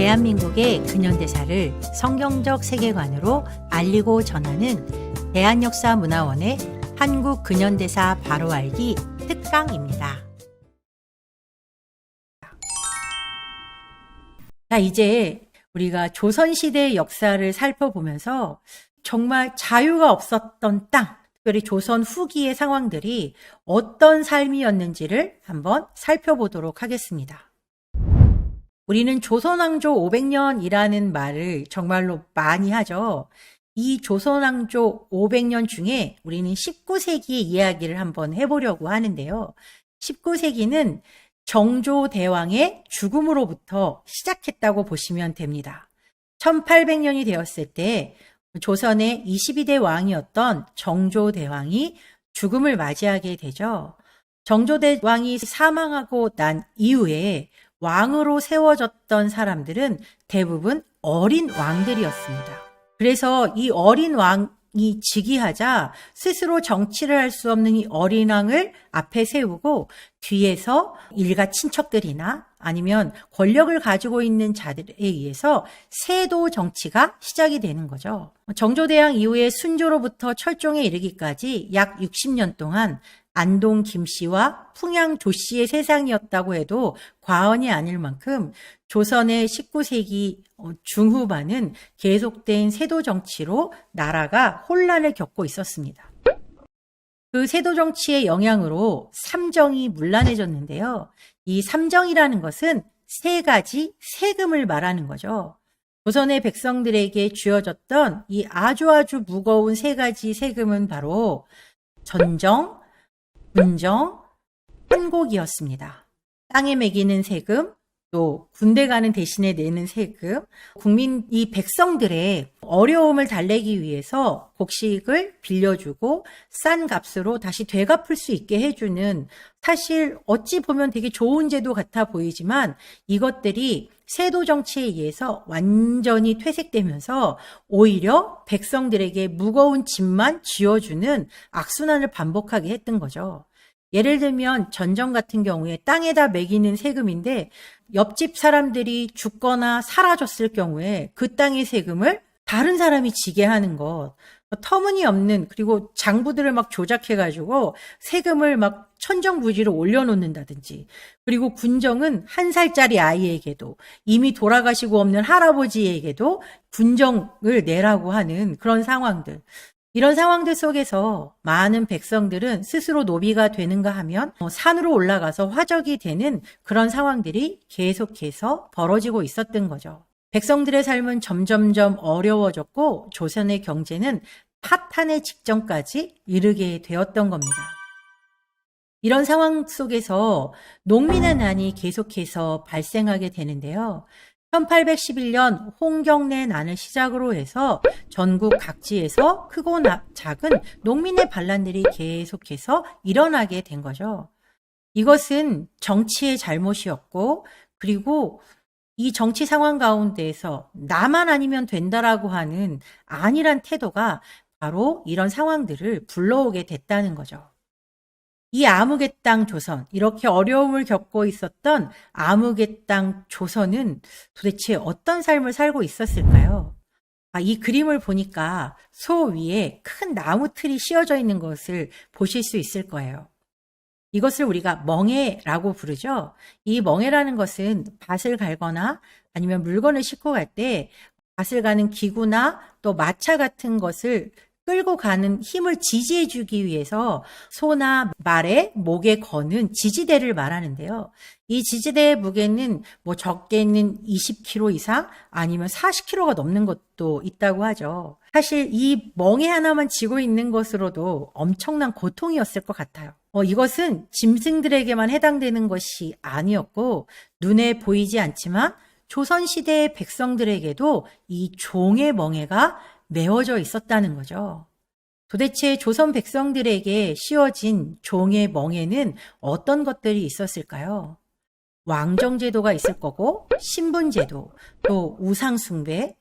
대한민국의 근현대사를 성경적 세계관으로 알리고 전하는 대한역사문화원의 한국 근현대사 바로 알기 특강입니다. 자, 이제 우리가 조선시대의 역사를 살펴보면서 정말 자유가 없었던 땅, 특별히 조선 후기의 상황들이 어떤 삶이었는지를 한번 살펴보도록 하겠습니다. 우리는 조선왕조 500년이라는 말을 정말로 많이 하죠. 이 조선왕조 500년 중에 우리는 19세기의 이야기를 한번 해보려고 하는데요. 19세기는 정조대왕의 죽음으로부터 시작했다고 보시면 됩니다. 1800년이 되었을 때 조선의 22대 왕이었던 정조대왕이 죽음을 맞이하게 되죠. 정조대왕이 사망하고 난 이후에 왕으로 세워졌던 사람들은 대부분 어린 왕들이었습니다. 그래서 이 어린 왕이 즉위하자 스스로 정치를 할 수 없는 이 어린 왕을 앞에 세우고 뒤에서 일가 친척들이나 아니면 권력을 가지고 있는 자들에 의해서 세도 정치가 시작이 되는 거죠. 정조대왕 이후에 순조로부터 철종에 이르기까지 약 60년 동안 안동 김씨와 풍양 조씨의 세상이었다고 해도 과언이 아닐 만큼 조선의 19세기 중후반은 계속된 세도 정치로 나라가 혼란을 겪고 있었습니다. 그 세도 정치의 영향으로 삼정이 문란해졌는데요. 이 삼정이라는 것은 세 가지 세금을 말하는 거죠. 조선의 백성들에게 쥐어졌던 이 아주 무거운 세 가지 세금은 바로 전정, 군정, 한곡이었습니다. 땅에 매기는 세금, 또 군대 가는 대신에 내는 세금, 이 백성들의 어려움을 달래기 위해서 곡식을 빌려주고 싼 값으로 다시 되갚을 수 있게 해주는, 사실 어찌 보면 되게 좋은 제도 같아 보이지만 이것들이 세도 정치에 의해서 완전히 퇴색되면서 오히려 백성들에게 무거운 짐만 쥐어주는 악순환을 반복하게 했던 거죠. 예를 들면 전정 같은 경우에 땅에다 매기는 세금인데 옆집 사람들이 죽거나 사라졌을 경우에 그 땅의 세금을 다른 사람이 지게 하는 것, 터무니없는, 그리고 장부들을 막 조작해가지고 세금을 막 천정부지로 올려놓는다든지, 그리고 군정은 1살짜리 아이에게도 이미 돌아가시고 없는 할아버지에게도 군정을 내라고 하는 그런 상황들. 이런 상황들 속에서 많은 백성들은 스스로 노비가 되는가 하면 산으로 올라가서 화적이 되는 그런 상황들이 계속해서 벌어지고 있었던 거죠. 백성들의 삶은 점점점 어려워졌고 조선의 경제는 파탄의 직전까지 이르게 되었던 겁니다. 이런 상황 속에서 농민의 난이 계속해서 발생하게 되는데요. 1811년 홍경래 난을 시작으로 해서 전국 각지에서 크고 작은 농민의 반란들이 계속해서 일어나게 된 거죠. 이것은 정치의 잘못이었고, 그리고 이 정치 상황 가운데에서 나만 아니면 된다라고 하는 안일한 태도가 바로 이런 상황들을 불러오게 됐다는 거죠. 이 아무개 땅 조선, 이렇게 어려움을 겪고 있었던 아무개 땅 조선은 도대체 어떤 삶을 살고 있었을까요? 이 그림을 보니까 소 위에 큰 나무 틀이 씌워져 있는 것을 보실 수 있을 거예요. 이것을 우리가 멍에라고 부르죠. 이 멍에라는 것은 밭을 갈거나 아니면 물건을 싣고 갈 때 밭을 가는 기구나 또 마차 같은 것을 끌고 가는 힘을 지지해 주기 위해서 소나 말의 목에 거는 지지대를 말하는데요. 이 지지대의 무게는 적게는 20kg 이상 아니면 40kg가 넘는 것도 있다고 하죠. 사실 이 멍에 하나만 쥐고 있는 것으로도 엄청난 고통이었을 것 같아요. 이것은 짐승들에게만 해당되는 것이 아니었고 눈에 보이지 않지만 조선시대의 백성들에게도 이 종의 멍에가 메워져 있었다는 거죠. 도대체 조선 백성들에게 씌워진 종의 멍에는 어떤 것들이 있었을까요? 왕정제도가 있을 거고, 신분제도, 또 우상숭배,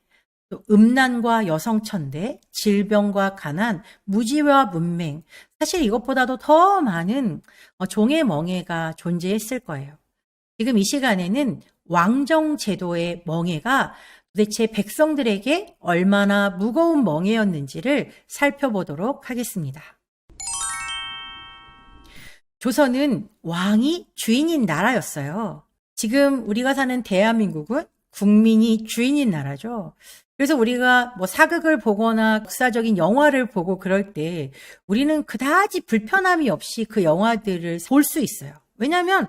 또 음란과 여성천대, 질병과 가난, 무지와 문맹, 사실 이것보다도 더 많은 종의 멍에가 존재했을 거예요. 지금 이 시간에는 왕정 제도의 멍해가 도대체 백성들에게 얼마나 무거운 멍해였는지를 살펴보도록 하겠습니다. 조선은 왕이 주인인 나라였어요. 지금 우리가 사는 대한민국은 국민이 주인인 나라죠. 그래서 우리가 뭐 사극을 보거나 역사적인 영화를 보고 그럴 때 우리는 그다지 불편함이 없이 그 영화들을 볼 수 있어요. 왜냐하면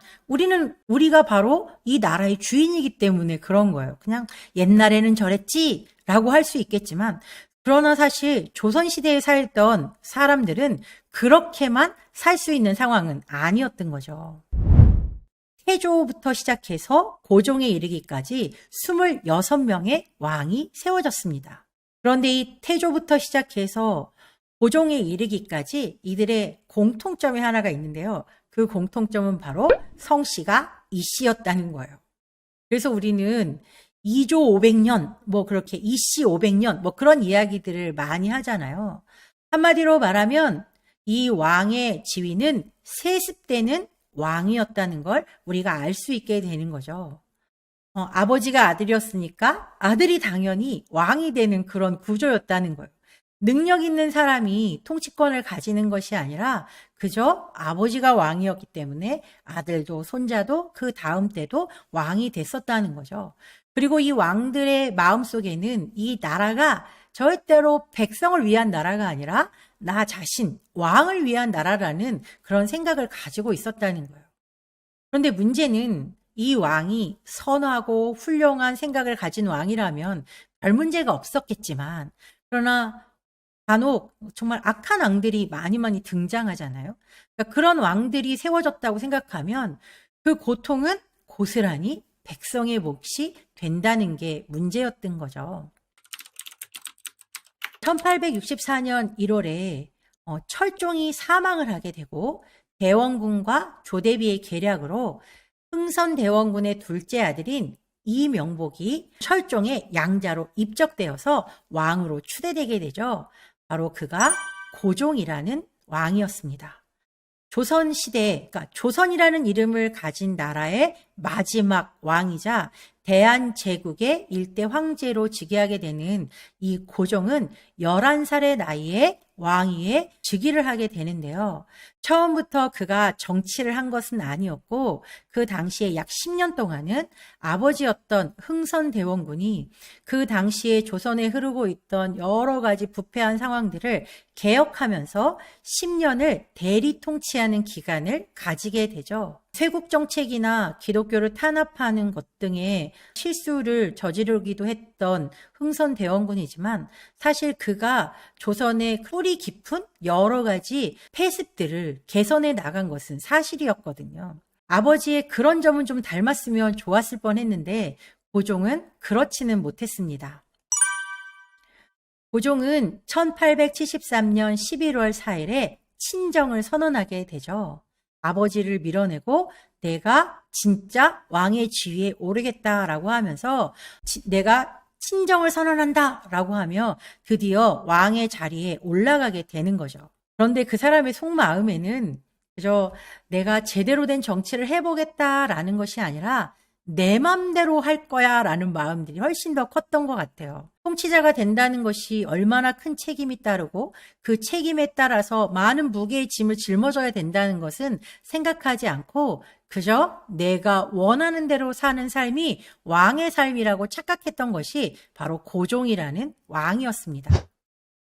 우리가 바로 이 나라의 주인이기 때문에 그런 거예요. 그냥 옛날에는 저랬지 라고 할 수 있겠지만, 그러나 사실 조선시대에 살던 사람들은 그렇게만 살 수 있는 상황은 아니었던 거죠. 태조부터 시작해서 고종에 이르기까지 26명의 왕이 세워졌습니다. 그런데 이 태조부터 시작해서 고종에 이르기까지 이들의 공통점이 하나가 있는데요. 그 공통점은 바로 성씨가 이씨였다는 거예요. 그래서 우리는 2조 500년, 뭐 그렇게 이씨 500년, 뭐 그런 이야기들을 많이 하잖아요. 한마디로 말하면 이 왕의 지위는 세습되는 왕이었다는 걸 우리가 알 수 있게 되는 거죠. 아버지가 아들이었으니까 아들이 당연히 왕이 되는 그런 구조였다는 거예요. 능력 있는 사람이 통치권을 가지는 것이 아니라 그저 아버지가 왕이었기 때문에 아들도 손자도 그 다음 때도 왕이 됐었다는 거죠. 그리고 이 왕들의 마음속에는 이 나라가 절대로 백성을 위한 나라가 아니라 나 자신, 왕을 위한 나라라는 그런 생각을 가지고 있었다는 거예요. 그런데 문제는 이 왕이 선하고 훌륭한 생각을 가진 왕이라면 별 문제가 없었겠지만, 그러나 간혹 정말 악한 왕들이 많이 등장하잖아요. 그러니까 그런 왕들이 세워졌다고 생각하면 그 고통은 고스란히 백성의 몫이 된다는 게 문제였던 거죠. 1864년 1월에 철종이 사망을 하게 되고 대원군과 조대비의 계략으로 흥선대원군의 둘째 아들인 이명복이 철종의 양자로 입적되어서 왕으로 추대되게 되죠. 바로 그가 고종이라는 왕이었습니다. 조선시대, 그러니까 조선이라는 이름을 가진 나라의 마지막 왕이자 대한제국의 일대 황제로 즉위하게 되는 이 고종은 11살의 나이에 왕위에 즉위를 하게 되는데요. 처음부터 그가 정치를 한 것은 아니었고 그 당시에 약 10년 동안은 아버지였던 흥선대원군이 그 당시에 조선에 흐르고 있던 여러 가지 부패한 상황들을 개혁하면서 10년을 대리 통치하는 기간을 가지게 되죠. 쇄국 정책이나 기독교를 탄압하는 것 등의 실수를 저지르기도 했던 흥선대원군이지만 사실 그가 조선의 뿌리 깊은 여러 가지 폐습들을 개선해 나간 것은 사실이었거든요. 아버지의 그런 점은 좀 닮았으면 좋았을 뻔했는데 고종은 그렇지는 못했습니다. 고종은 1873년 11월 4일에 친정을 선언하게 되죠. 아버지를 밀어내고 내가 진짜 왕의 지위에 오르겠다라고 하면서 내가 친정을 선언한다라고 하며 드디어 왕의 자리에 올라가게 되는 거죠. 그런데 그 사람의 속마음에는 그저 내가 제대로 된 정치를 해보겠다라는 것이 아니라 내 맘대로 할 거야 라는 마음들이 훨씬 더 컸던 것 같아요. 통치자가 된다는 것이 얼마나 큰 책임이 따르고 그 책임에 따라서 많은 무게의 짐을 짊어져야 된다는 것은 생각하지 않고 그저 내가 원하는 대로 사는 삶이 왕의 삶이라고 착각했던 것이 바로 고종이라는 왕이었습니다.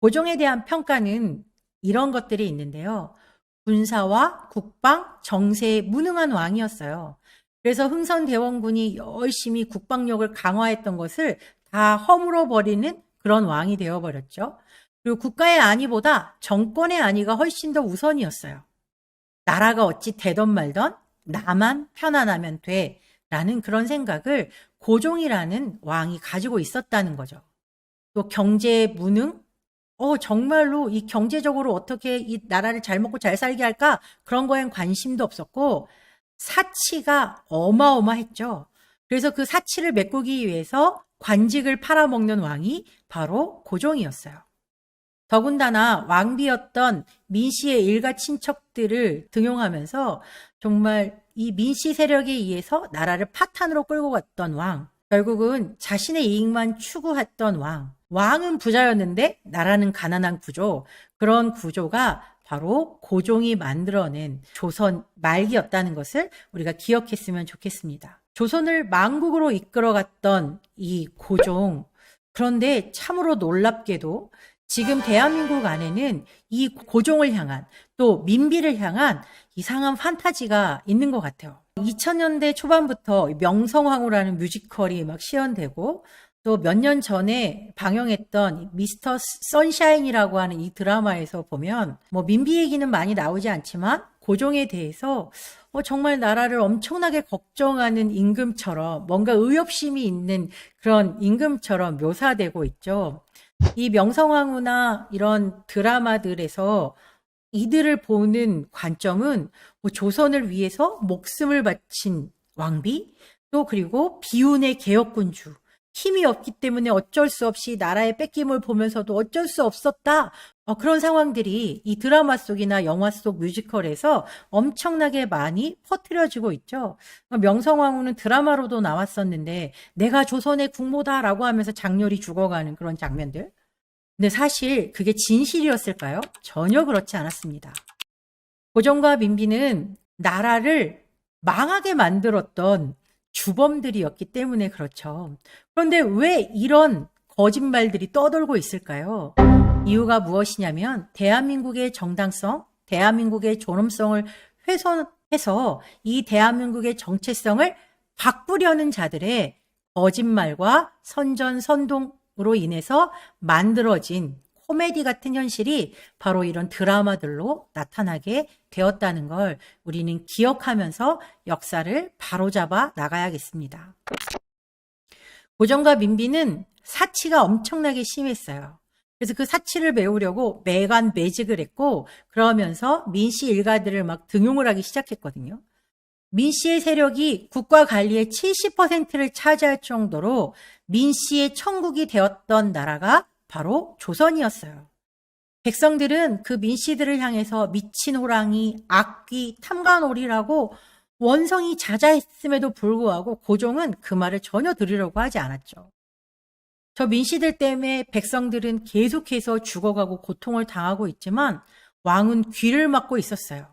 고종에 대한 평가는 이런 것들이 있는데요. 군사와 국방, 정세에 무능한 왕이었어요. 그래서 흥선대원군이 열심히 국방력을 강화했던 것을 다 허물어 버리는 그런 왕이 되어버렸죠. 그리고 국가의 안위보다 정권의 안위가 훨씬 더 우선이었어요. 나라가 어찌 되던 말던 나만 편안하면 돼 라는 그런 생각을 고종이라는 왕이 가지고 있었다는 거죠. 또 경제 무능? 정말로 이 경제적으로 어떻게 이 나라를 잘 먹고 잘 살게 할까? 그런 거엔 관심도 없었고 사치가 어마어마했죠. 그래서 그 사치를 메꾸기 위해서 관직을 팔아먹는 왕이 바로 고종이었어요. 더군다나 왕비였던 민씨의 일가 친척들을 등용하면서 정말 이 민씨 세력에 의해서 나라를 파탄으로 끌고 갔던 왕, 결국은 자신의 이익만 추구했던 왕, 왕은 부자였는데 나라는 가난한 구조, 그런 구조가 바로 고종이 만들어낸 조선 말기였다는 것을 우리가 기억했으면 좋겠습니다. 조선을 망국으로 이끌어갔던 이 고종, 그런데 참으로 놀랍게도 지금 대한민국 안에는 이 고종을 향한 또 민비를 향한 이상한 판타지가 있는 것 같아요. 2000년대 초반부터 명성황후라는 뮤지컬이 막 시연되고 또 몇 년 전에 방영했던 미스터 선샤인이라고 하는 이 드라마에서 보면 뭐 민비 얘기는 많이 나오지 않지만 고종에 대해서 정말 나라를 엄청나게 걱정하는 임금처럼 뭔가 의협심이 있는 그런 임금처럼 묘사되고 있죠. 이 명성황후나 이런 드라마들에서 이들을 보는 관점은 조선을 위해서 목숨을 바친 왕비, 또 그리고 비운의 개혁군주, 힘이 없기 때문에 어쩔 수 없이 나라의 뺏김을 보면서도 어쩔 수 없었다. 그런 상황들이 이 드라마 속이나 영화 속 뮤지컬에서 엄청나게 많이 퍼뜨려지고 있죠. 명성황후는 드라마로도 나왔었는데 내가 조선의 국모다라고 하면서 장렬히 죽어가는 그런 장면들. 근데 사실 그게 진실이었을까요? 전혀 그렇지 않았습니다. 고종과 민비는 나라를 망하게 만들었던 주범들이었기 때문에 그렇죠. 그런데 왜 이런 거짓말들이 떠돌고 있을까요? 이유가 무엇이냐면 대한민국의 정당성, 대한민국의 존엄성을 훼손해서 이 대한민국의 정체성을 바꾸려는 자들의 거짓말과 선전선동으로 인해서 만들어진 코미디 같은 현실이 바로 이런 드라마들로 나타나게 되었다는 걸 우리는 기억하면서 역사를 바로잡아 나가야겠습니다. 고종과 민비는 사치가 엄청나게 심했어요. 그래서 그 사치를 메우려고 매관 매직을 했고 그러면서 민씨 일가들을 막 등용을 하기 시작했거든요. 민씨의 세력이 국가 관리의 70%를 차지할 정도로 민씨의 천국이 되었던 나라가 바로 조선이었어요. 백성들은 그 민씨들을 향해서 미친 호랑이, 악귀, 탐관오리라고 원성이 자자했음에도 불구하고 고종은 그 말을 전혀 들으려고 하지 않았죠. 저 민씨들 때문에 백성들은 계속해서 죽어가고 고통을 당하고 있지만 왕은 귀를 막고 있었어요.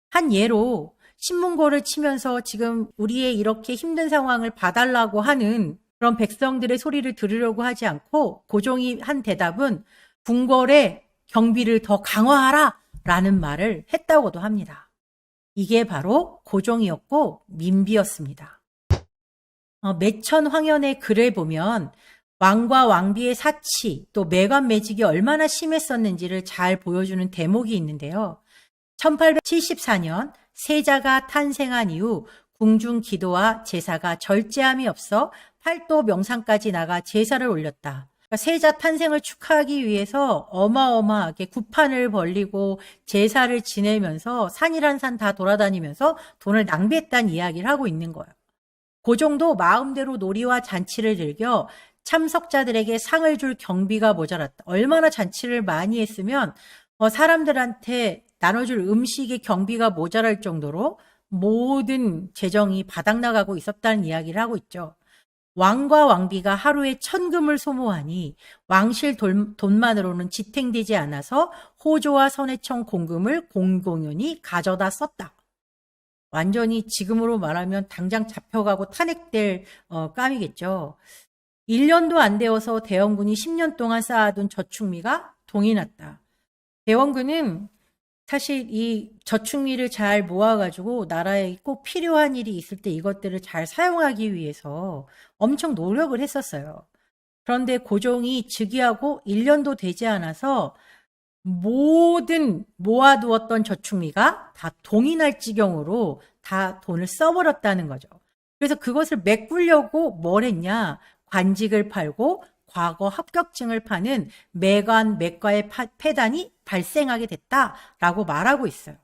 한 예로 신문고를 치면서 지금 우리의 이렇게 힘든 상황을 봐달라고 하는 그런 백성들의 소리를 들으려고 하지 않고 고종이 한 대답은 궁궐의 경비를 더 강화하라 라는 말을 했다고도 합니다. 이게 바로 고종이었고 민비였습니다. 매천황연의 글을 보면 왕과 왕비의 사치 또 매관매직이 얼마나 심했었는지를 잘 보여주는 대목이 있는데요. 1874년 세자가 탄생한 이후 궁중 기도와 제사가 절제함이 없어 팔도 명상까지 나가 제사를 올렸다. 그러니까 세자 탄생을 축하하기 위해서 어마어마하게 구판을 벌리고 제사를 지내면서 산이란 산 다 돌아다니면서 돈을 낭비했다는 이야기를 하고 있는 거예요. 고종도 마음대로 놀이와 잔치를 즐겨 참석자들에게 상을 줄 경비가 모자랐다. 얼마나 잔치를 많이 했으면 사람들한테 나눠줄 음식의 경비가 모자랄 정도로 모든 재정이 바닥나가고 있었다는 이야기를 하고 있죠. 왕과 왕비가 하루에 1000금을 소모하니 왕실 돈만으로는 지탱되지 않아서 호조와 선해청 공금을 공공연히 가져다 썼다. 완전히 지금으로 말하면 당장 잡혀가고 탄핵될 감이겠죠. 1년도 안 되어서 대원군이 10년 동안 쌓아둔 저축미가 동이 났다. 대원군은 사실 이 저축미를 잘 모아가지고 나라에 꼭 필요한 일이 있을 때 이것들을 잘 사용하기 위해서 엄청 노력을 했었어요. 그런데 고종이 즉위하고 1년도 되지 않아서 모든 모아두었던 저축미가 다 동이 날 지경으로 다 돈을 써버렸다는 거죠. 그래서 그것을 메꾸려고 뭘 했냐? 관직을 팔고 과거 합격증을 파는 매관 매과의 폐단이 발생하게 됐다라고 말하고 있어요.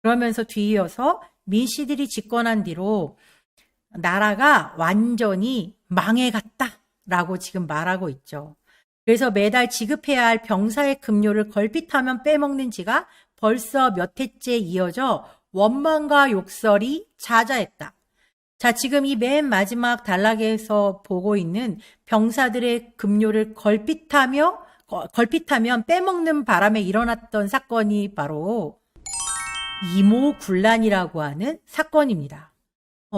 그러면서 뒤이어서 민씨들이 집권한 뒤로 나라가 완전히 망해갔다라고 지금 말하고 있죠. 그래서 매달 지급해야 할 병사의 급료를 걸핏하면 빼먹는 지가 벌써 몇 해째 이어져 원망과 욕설이 자자했다. 자, 지금 이 맨 마지막 단락에서 보고 있는 병사들의 급료를 걸핏하면 빼먹는 바람에 일어났던 사건이 바로 이모군란이라고 하는 사건입니다.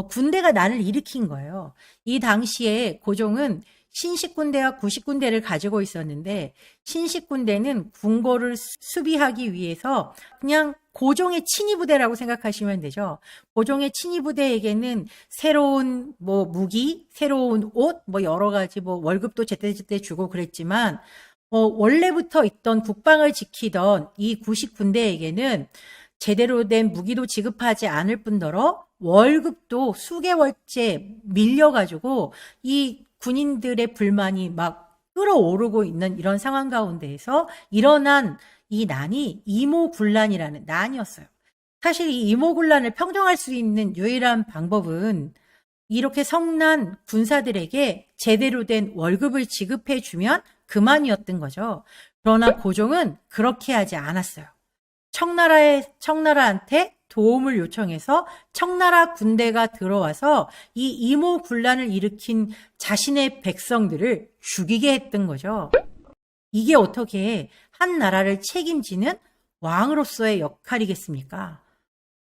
군대가 난을 일으킨 거예요. 이 당시에 고종은 신식군대와 구식군대를 가지고 있었는데 신식군대는 궁궐을 수비하기 위해서 그냥 고종의 친위부대라고 생각하시면 되죠. 고종의 친위부대에게는 새로운 무기, 새로운 옷, 여러 가지 월급도 제때제때 주고 그랬지만 원래부터 있던 국방을 지키던 이 구식군대에게는 제대로 된 무기도 지급하지 않을 뿐더러 월급도 수개월째 밀려가지고 이 군인들의 불만이 막 끌어오르고 있는 이런 상황 가운데에서 일어난 이 난이 이모군란이라는 난이었어요. 사실 이 이모군란을 평정할 수 있는 유일한 방법은 이렇게 성난 군사들에게 제대로 된 월급을 지급해주면 그만이었던 거죠. 그러나 고종은 그렇게 하지 않았어요. 청나라한테 도움을 요청해서 청나라 군대가 들어와서 이 이모군란을 일으킨 자신의 백성들을 죽이게 했던 거죠. 이게 어떻게 한 나라를 책임지는 왕으로서의 역할이겠습니까?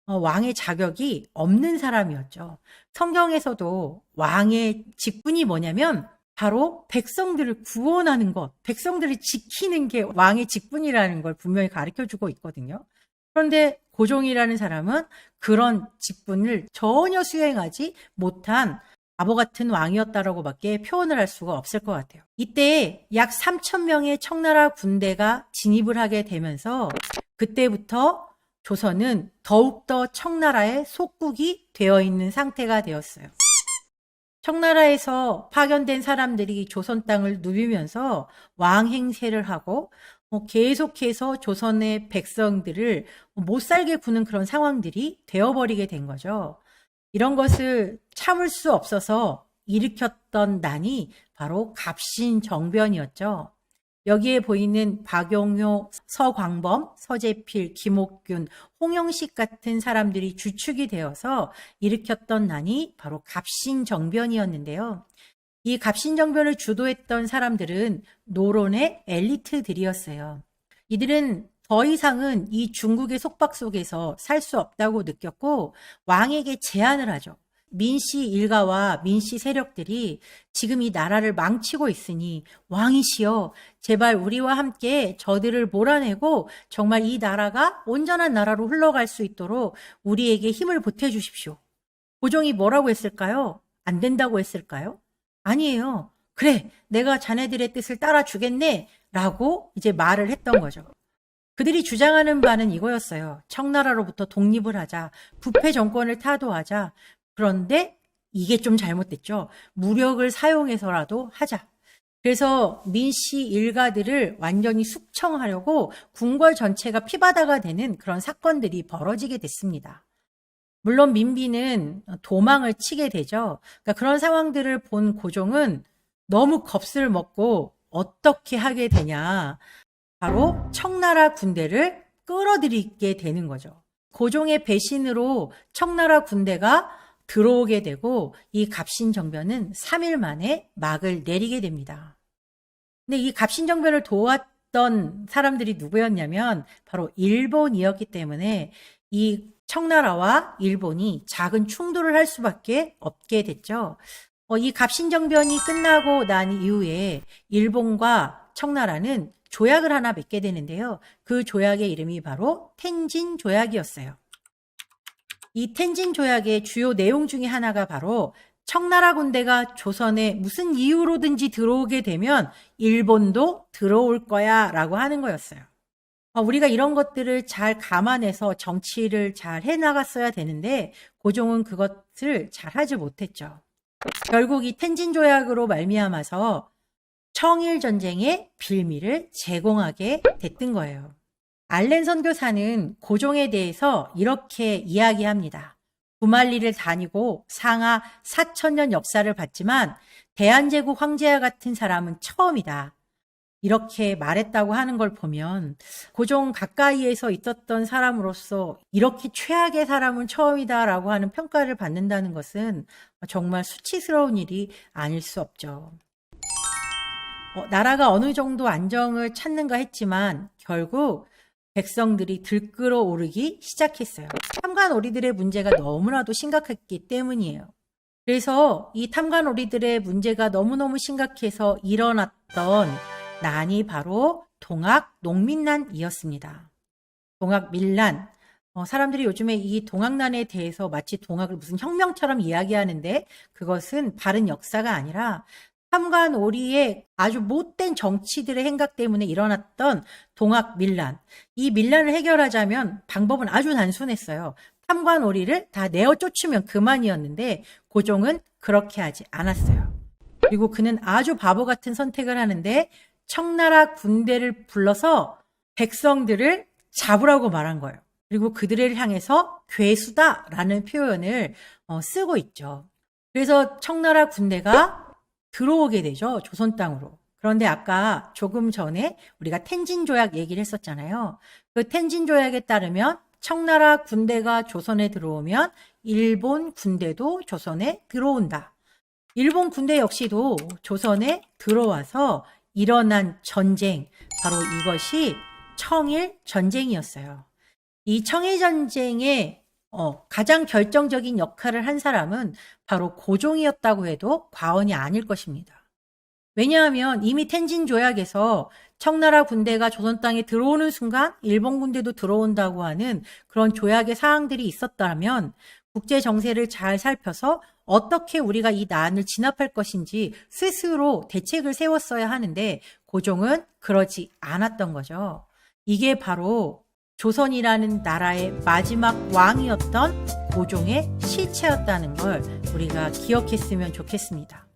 왕의 자격이 없는 사람이었죠. 성경에서도 왕의 직분이 뭐냐면 바로 백성들을 구원하는 것, 백성들을 지키는 게 왕의 직분이라는 걸 분명히 가르쳐주고 있거든요. 그런데 고종이라는 사람은 그런 직분을 전혀 수행하지 못한 바보 같은 왕이었다라고밖에 표현을 할 수가 없을 것 같아요. 이때 약 3,000명의 청나라 군대가 진입을 하게 되면서 그때부터 조선은 더욱더 청나라의 속국이 되어 있는 상태가 되었어요. 청나라에서 파견된 사람들이 조선 땅을 누비면서 왕 행세를 하고 계속해서 조선의 백성들을 못 살게 구는 그런 상황들이 되어버리게 된 거죠. 이런 것을 참을 수 없어서 일으켰던 난이 바로 갑신정변이었죠. 여기에 보이는 박용효, 서광범, 서재필, 김옥균, 홍영식 같은 사람들이 주축이 되어서 일으켰던 난이 바로 갑신정변이었는데요. 이 갑신정변을 주도했던 사람들은 노론의 엘리트들이었어요. 이들은 더 이상은 이 중국의 속박 속에서 살 수 없다고 느꼈고 왕에게 제안을 하죠. 민씨 일가와 민씨 세력들이 지금 이 나라를 망치고 있으니 왕이시여 제발 우리와 함께 저들을 몰아내고 정말 이 나라가 온전한 나라로 흘러갈 수 있도록 우리에게 힘을 보태주십시오. 고종이 뭐라고 했을까요? 안 된다고 했을까요? 아니에요. 그래, 내가 자네들의 뜻을 따라주겠네 라고 이제 말을 했던 거죠. 그들이 주장하는 바는 이거였어요. 청나라로부터 독립을 하자, 부패 정권을 타도하자. 그런데 이게 좀 잘못됐죠. 무력을 사용해서라도 하자. 그래서 민씨 일가들을 완전히 숙청하려고 궁궐 전체가 피바다가 되는 그런 사건들이 벌어지게 됐습니다. 물론 민비는 도망을 치게 되죠. 그러니까 그런 상황들을 본 고종은 너무 겁을 먹고 어떻게 하게 되냐. 바로 청나라 군대를 끌어들이게 되는 거죠. 고종의 배신으로 청나라 군대가 들어오게 되고 이 갑신정변은 3일 만에 막을 내리게 됩니다. 근데 이 갑신정변을 도왔던 사람들이 누구였냐면 바로 일본이었기 때문에 이 청나라와 일본이 작은 충돌을 할 수밖에 없게 됐죠. 이 갑신정변이 끝나고 난 이후에 일본과 청나라는 조약을 하나 맺게 되는데요. 그 조약의 이름이 바로 텐진 조약이었어요. 이 텐진 조약의 주요 내용 중에 하나가 바로 청나라 군대가 조선에 무슨 이유로든지 들어오게 되면 일본도 들어올 거야 라고 하는 거였어요. 우리가 이런 것들을 잘 감안해서 정치를 잘 해나갔어야 되는데 고종은 그것을 잘 하지 못했죠. 결국 이 텐진 조약으로 말미암아서 청일 전쟁의 빌미를 제공하게 됐던 거예요. 알렌 선교사는 고종에 대해서 이렇게 이야기합니다. 구말리를 다니고 상하 4,000년 역사를 봤지만 대한제국 황제와 같은 사람은 처음이다. 이렇게 말했다고 하는 걸 보면 고종 가까이에서 있었던 사람으로서 이렇게 최악의 사람은 처음이다라고 하는 평가를 받는다는 것은 정말 수치스러운 일이 아닐 수 없죠. 나라가 어느 정도 안정을 찾는가 했지만 결국 백성들이 들끓어오르기 시작했어요. 탐관오리들의 문제가 너무나도 심각했기 때문이에요. 그래서 이 탐관오리들의 문제가 너무너무 심각해서 일어났던 난이 바로 동학농민난이었습니다. 동학밀난. 사람들이 요즘에 이 동학난에 대해서 마치 동학을 무슨 혁명처럼 이야기하는데 그것은 바른 역사가 아니라 탐관오리의 아주 못된 정치들의 행각 때문에 일어났던 동학밀난. 이 밀란을 해결하자면 방법은 아주 단순했어요. 탐관오리를 다 내어 쫓으면 그만이었는데 고종은 그렇게 하지 않았어요. 그리고 그는 아주 바보 같은 선택을 하는데 청나라 군대를 불러서 백성들을 잡으라고 말한 거예요. 그리고 그들을 향해서 괴수다라는 표현을 쓰고 있죠. 그래서 청나라 군대가 들어오게 되죠. 조선 땅으로. 그런데 아까 조금 전에 우리가 텐진조약 얘기를 했었잖아요. 그 텐진조약에 따르면 청나라 군대가 조선에 들어오면 일본 군대도 조선에 들어온다. 일본 군대 역시도 조선에 들어와서 일어난 전쟁, 바로 이것이 청일 전쟁이었어요. 이 청일 전쟁에 가장 결정적인 역할을 한 사람은 바로 고종이었다고 해도 과언이 아닐 것입니다. 왜냐하면 이미 텐진 조약에서 청나라 군대가 조선 땅에 들어오는 순간 일본 군대도 들어온다고 하는 그런 조약의 사항들이 있었다면 국제 정세를 잘 살펴서 어떻게 우리가 이 난을 진압할 것인지 스스로 대책을 세웠어야 하는데 고종은 그러지 않았던 거죠. 이게 바로 조선이라는 나라의 마지막 왕이었던 고종의 실체였다는 걸 우리가 기억했으면 좋겠습니다.